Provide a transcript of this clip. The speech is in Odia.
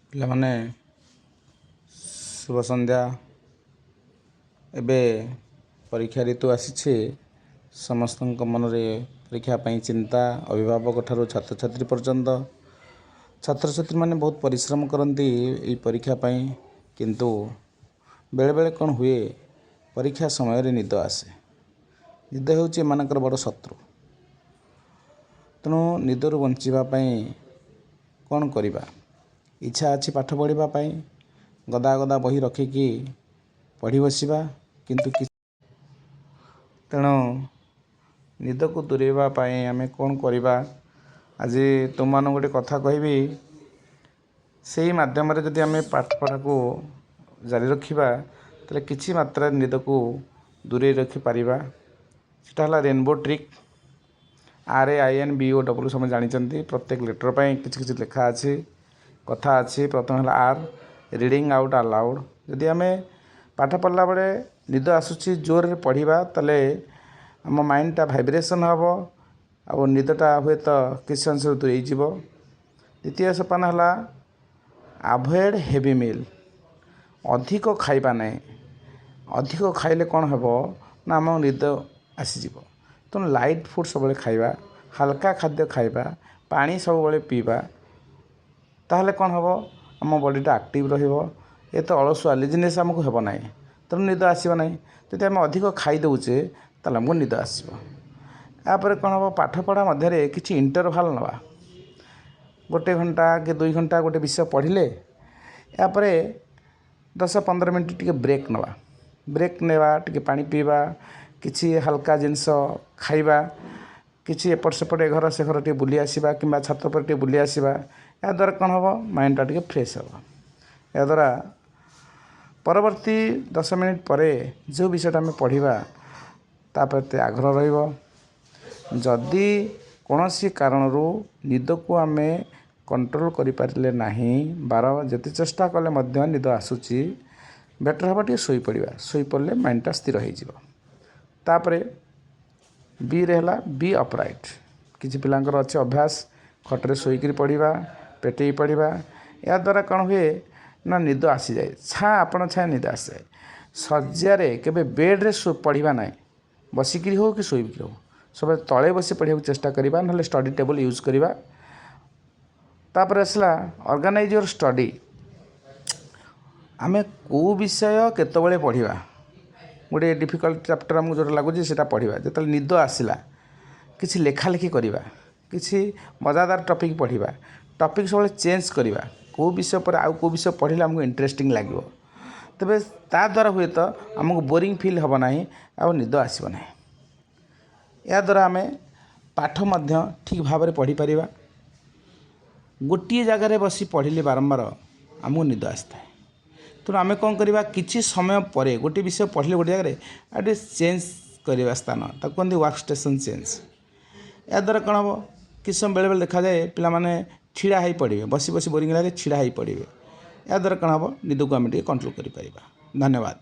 ପିଲାମାନେ ଶୁଭ ସନ୍ଧ୍ୟା। ଏବେ ପରୀକ୍ଷା ଋତୁ ଆସିଛି। ସମସ୍ତଙ୍କ ମନରେ ପରୀକ୍ଷା ପାଇଁ ଚିନ୍ତା, ଅଭିଭାବକ ଠାରୁ ଛାତ୍ରଛାତ୍ରୀ ପର୍ଯ୍ୟନ୍ତ। ଛାତ୍ରଛାତ୍ରୀମାନେ ବହୁତ ପରିଶ୍ରମ କରନ୍ତି ଏହି ପରୀକ୍ଷା ପାଇଁ, କିନ୍ତୁ ବେଳେବେଳେ କ'ଣ ହୁଏ, ପରୀକ୍ଷା ସମୟରେ ନିଦ ଆସେ। ନିଦ ହେଉଛି ଏମାନଙ୍କର ବଡ଼ ଶତ୍ରୁ। ତେଣୁ ନିଦରୁ ବଞ୍ଚିବା ପାଇଁ କ'ଣ କରିବା? ଇଚ୍ଛା ଅଛି ପାଠ ପଢ଼ିବା ପାଇଁ, ଗଦା ଗଦା ବହି ରଖିକି ପଢ଼ି ବସିବା, କିନ୍ତୁ ତେଣୁ ନିଦକୁ ଦୂରେଇବା ପାଇଁ ଆମେ କ'ଣ କରିବା? ଆଜି ତୁମମାନଙ୍କୁ ଗୋଟେ କଥା କହିବି। ସେହି ମାଧ୍ୟମରେ ଯଦି ଆମେ ପାଠପଢ଼ାକୁ ଜାରି ରଖିବା, ତାହେଲେ କିଛି ମାତ୍ରାରେ ନିଦକୁ ଦୂରେଇ ରଖିପାରିବା। ସେଟା ହେଲା ରେନବୋ ଟ୍ରିକ୍। RAINBOW ସମସ୍ତେ ଜାଣିଛନ୍ତି। ପ୍ରତ୍ୟେକ ଲେଟର୍ ପାଇଁ କିଛି କିଛି ଲେଖା ଅଛି, କଥା ଅଛି। ପ୍ରଥମେ ହେଲା ଆର୍, ରିଡ଼ିଂ ଆଉଟ୍ ଆଲାଉଡ଼୍। ଯଦି ଆମେ ପାଠ ପଢ଼ିଲା ବେଳେ ନିଦ ଆସୁଛି, ଜୋରରେ ପଢ଼ିବା, ତାହେଲେ ଆମ ମାଇଣ୍ଡଟା ଭାଇବ୍ରେସନ୍ ହେବ ଆଉ ନିଦଟା ହୁଏତ କିଛି ଅଂଶରେ ଦୂରେଇଯିବ। ଦ୍ୱିତୀୟ ସୋପାନ ହେଲା ଆଭଏଡ଼୍ ହେଭି ମିଲ୍। ଅଧିକ ଖାଇବା ନାହିଁ। ଅଧିକ ଖାଇଲେ କ'ଣ ହେବ ନା ଆମ ନିଦ ଆସିଯିବ। ତେଣୁ ଲାଇଟ୍ ଫୁଡ଼୍ ସବୁବେଳେ ଖାଇବା, ହାଲକା ଖାଦ୍ୟ ଖାଇବା, ପାଣି ସବୁବେଳେ ପିଇବା। ତାହେଲେ କ'ଣ ହେବ, ଆମ ବଡ଼ିଟା ଆକ୍ଟିଭ୍ ରହିବ। ଏତେ ଅଳସୁଆ ଲେଜିନେସ୍ ଆମକୁ ହେବ ନାହିଁ, ତେଣୁ ନିଦ ଆସିବ ନାହିଁ। ଯଦି ଆମେ ଅଧିକ ଖାଇ ଦେଉଛେ, ତାହେଲେ ଆମକୁ ନିଦ ଆସିବ। ଏହାପରେ କ'ଣ ହେବ, ପାଠପଢ଼ା ମଧ୍ୟରେ କିଛି ଇଣ୍ଟରଭାଲ୍ ନେବା। 1 ଘଣ୍ଟା କି 2 ଘଣ୍ଟା ଗୋଟେ ବିଷୟ ପଢ଼ିଲେ, ଏହାପରେ 10-15 ମିନିଟ୍ ଟିକେ ବ୍ରେକ୍ ନେବା। ବ୍ରେକ୍ ନେବା, ଟିକେ ପାଣି ପିଇବା, କିଛି ହାଲକା ଜିନିଷ ଖାଇବା, କିଛି ଏପଟ ସେପଟ ଏ ଘର ସେ ଘର ଟିକେ ବୁଲି ଆସିବା, କିମ୍ବା ଛାତ ଉପରେ ଟିକେ ବୁଲି ଆସିବା। ଏହାଦ୍ୱାରା କ'ଣ ହେବ, ମାଇଣ୍ଡଟା ଟିକେ ଫ୍ରେଶ୍ ହେବ। ଏହାଦ୍ୱାରା ପରବର୍ତ୍ତୀ 10 ମିନିଟ୍ ପରେ ଯେଉଁ ବିଷୟଟା ଆମେ ପଢ଼ିବା, ତା ପ୍ରତି ଆଗ୍ରହ ରହିବ। ଯଦି କୌଣସି କାରଣରୁ ନିଦକୁ ଆମେ କଣ୍ଟ୍ରୋଲ୍ କରିପାରିଲେ ନାହିଁ, ଯେତେ ଚେଷ୍ଟା କଲେ ମଧ୍ୟ ନିଦ ଆସୁଛି, ବେଟର୍ ହେବ ଟିକେ ଶୋଇପଡ଼ିବା। ଶୋଇପଡ଼ିଲେ ମାଇଣ୍ଡଟା ସ୍ଥିର ହୋଇଯିବ। ତାପରେ ବିରେ ହେଲା ବି ଅପ୍ରାଇଟ୍। କିଛି ପିଲାଙ୍କର ଅଛି ଅଭ୍ୟାସ ଖଟରେ ଶୋଇକରି ପଢ଼ିବା, ପେଟେଇ ପଢ଼ିବା। ଏହାଦ୍ୱାରା କ'ଣ ହୁଏ ନା ନିଦ ଆସିଯାଏ। ଆପଣ ଛାଏଁ ନିଦ ଆସିଯାଏ। ଶଯ୍ୟାରେ କେବେ ବେଡ଼୍ରେ ପଢ଼ିବା ନାହିଁ। ବସିକିରି ହେଉ କି ଶୋଇକିରି ହେଉ, ସବୁବେଳେ ତଳେ ବସି ପଢ଼ିବାକୁ ଚେଷ୍ଟା କରିବା, ନହେଲେ ଷ୍ଟଡ଼ି ଟେବୁଲ୍ ୟୁଜ୍ କରିବା। ତାପରେ ଆସିଲା ଅର୍ଗାନାଇଜ୍ ୟୋର୍ ଷ୍ଟଡ଼ି। ଆମେ କେଉଁ ବିଷୟ କେତେବେଳେ ପଢ଼ିବା? ଗୋଟିଏ ଡିଫିକଲ୍ଟ ଚାପ୍ଟର ଆମକୁ ଯେଉଁଟା ଲାଗୁଛି ସେଇଟା ପଢ଼ିବା। ଯେତେବେଳେ ନିଦ ଆସିଲା, କିଛି ଲେଖାଲେଖି କରିବା, କିଛି ମଜାଦାର ଟପିକ୍ ପଢ଼ିବା। ଟପିକ୍ ସବୁବେଳେ ଚେଞ୍ଜ କରିବା। କେଉଁ ବିଷୟ ପରେ ଆଉ କେଉଁ ବିଷୟ ପଢ଼ିଲେ ଆମକୁ ଇଣ୍ଟରେଷ୍ଟିଂ ଲାଗିବ। ତେବେ ତା ଦ୍ୱାରା ହୁଏତ ଆମକୁ ବୋରିଂ ଫିଲ୍ ହେବ ନାହିଁ, ଆଉ ନିଦ ଆସିବ ନାହିଁ। ଏହାଦ୍ୱାରା ଆମେ ପାଠ ମଧ୍ୟ ଠିକ୍ ଭାବରେ ପଢ଼ିପାରିବା। ଗୋଟିଏ ଜାଗାରେ ବସି ପଢ଼ିଲେ ବାରମ୍ବାର ଆମକୁ ନିଦ ଆସିଥାଏ। ତେଣୁ ଆମେ କ'ଣ କରିବା, କିଛି ସମୟ ପରେ ଗୋଟିଏ ବିଷୟ ପଢ଼ିଲେ ଗୋଟେ ଜାଗାରେ ଆଉ ଟିକେ ଚେଞ୍ଜ କରିବା ସ୍ଥାନ, ତାକୁ କୁହନ୍ତି ୱାର୍କ ଷ୍ଟେସନ୍ ଚେଞ୍ଜ। ଏହାଦ୍ୱାରା କ'ଣ ହେବ, କିଛି ସମୟ ବେଳେବେଳେ ଦେଖାଯାଏ ପିଲାମାନେ ଛିଡ଼ା ହେଇ ପଢ଼ିବେ। ବସି ବସି ବୋରିଂ ଲାଗେ, ଛିଡ଼ା ହେଇ ପଢ଼ିବେ। ଏହାଦ୍ୱାରା କ'ଣ ହେବ, ନିଦକୁ ଆମେ ଟିକେ କଣ୍ଟ୍ରୋଲ୍ କରିପାରିବା। ଧନ୍ୟବାଦ।